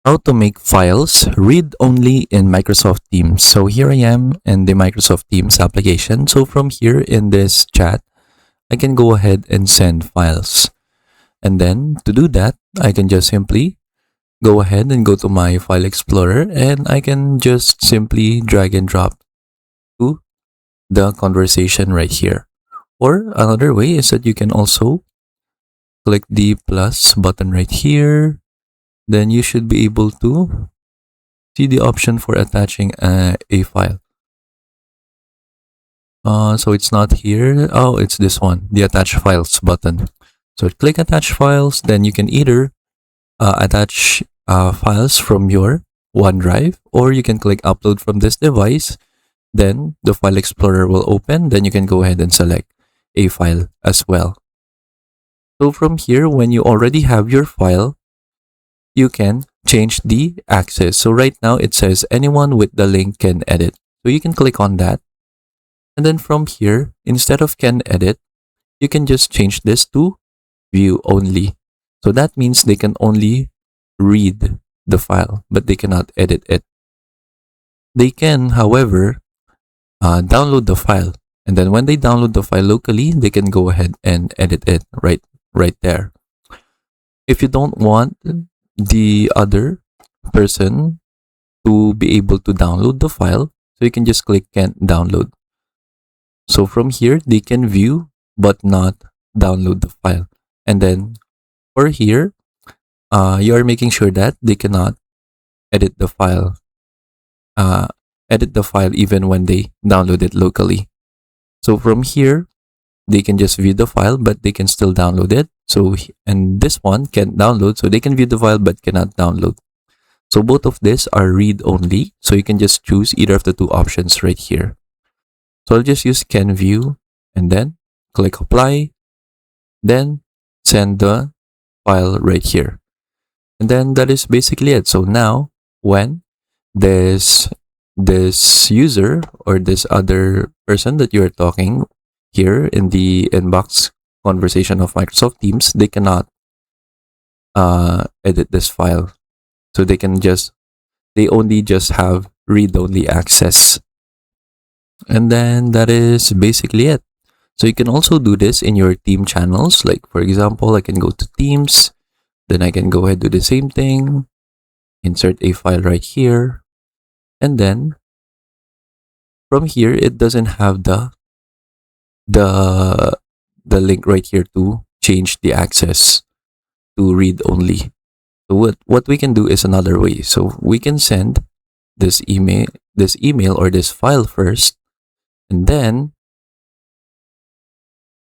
How to make files read only in Microsoft Teams. So here I am in the Microsoft Teams application. So from here in this chat, I can go ahead and send files. And then to do that, I can just simply go ahead and go to my file explorer, and I can just simply drag and drop to the conversation right here. Or another way is that you can also click the plus button right here. Then you should be able to see the option for attaching a file. So it's not here. Oh, it's this one, the attach files button. So click attach files, then you can either attach files from your OneDrive, or you can click upload from this device. Then the file explorer will open. Then you can go ahead and select a file as well. So from here, when you already have your file, you can change the access. So right now it says anyone with the link can edit. So you can click on that. And then from here, instead of can edit, you can just change this to view only. So that means they can only read the file, but they cannot edit it. They can, however, download the file. And then when they download the file locally, they can go ahead and edit it right there. If you don't want the other person to be able to download the file, so you can just click can't download. So from here, they can view but not download the file. And then for here, you are making sure that they cannot edit the file. Even when they download it locally. So from here, they can just view the file, but they can still download it. So, and this one can't download, so they can view the file but cannot download. So both of these are read only. So you can just choose either of the two options right here. So I'll just use can view and then click apply, then send the file right here. And then that is basically it. So now when this user or this other person that you're talking here in the inbox conversation of Microsoft Teams, they cannot edit this file. So they only just have read-only access. And then that is basically it. So you can also do this in your team channels. Like for example, I can go to Teams, then I can go ahead and do the same thing, insert a file right here. And then from here, it doesn't have the link right here to change the access to read only. So what we can do is another way. So we can send this email or this file first, and then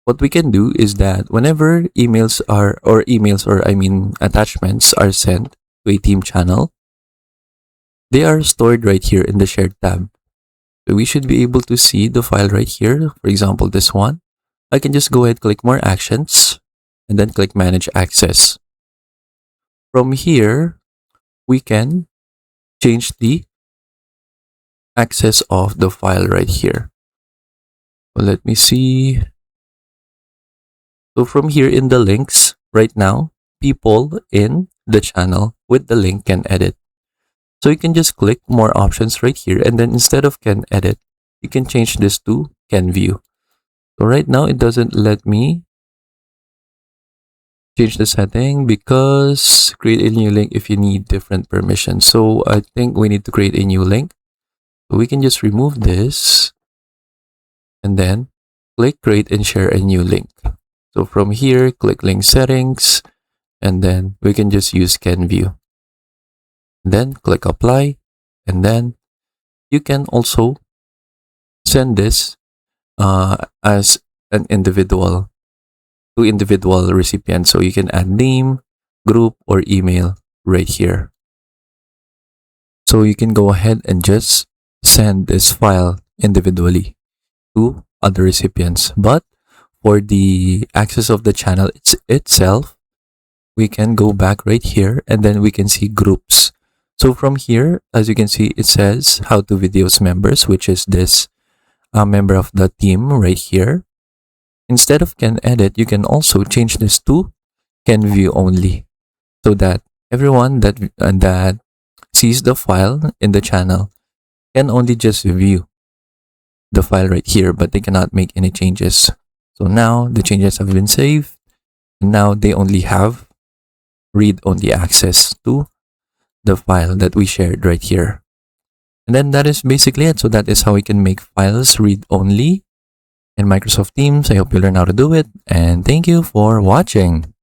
what we can do is that whenever attachments are sent to a team channel, they are stored right here in the shared tab. So we should be able to see the file right here. For example, this one. I can just go ahead, click more actions, and then click manage access. From here, we can change the access of the file right here. So let me see. So from here in the links, right now, people in the channel with the link can edit. So you can just click more options right here, and then instead of can edit, you can change this to can view. So right now it doesn't let me change the setting because create a new link if you need different permissions. So I think we need to create a new link. So we can just remove this and then click create and share a new link. So from here, click link settings, and then we can just use can view. Then click apply, and then you can also send this as an individual to individual recipients. So you can add name, group, or email right here. So you can go ahead and just send this file individually to other recipients. But for the access of the channel itself, we can go back right here, and then we can see groups. So from here, as you can see, it says how to videos members, which is this member of the team right here. Instead of can edit, you can also change this to can view only, so that everyone that sees the file in the channel can only just view the file right here, but they cannot make any changes. So now the changes have been saved, and now they only have read-only access to the file that we shared right here. And then that is basically it. So that is how we can make files read-only in Microsoft Teams. I hope you learn how to do it, and thank you for watching.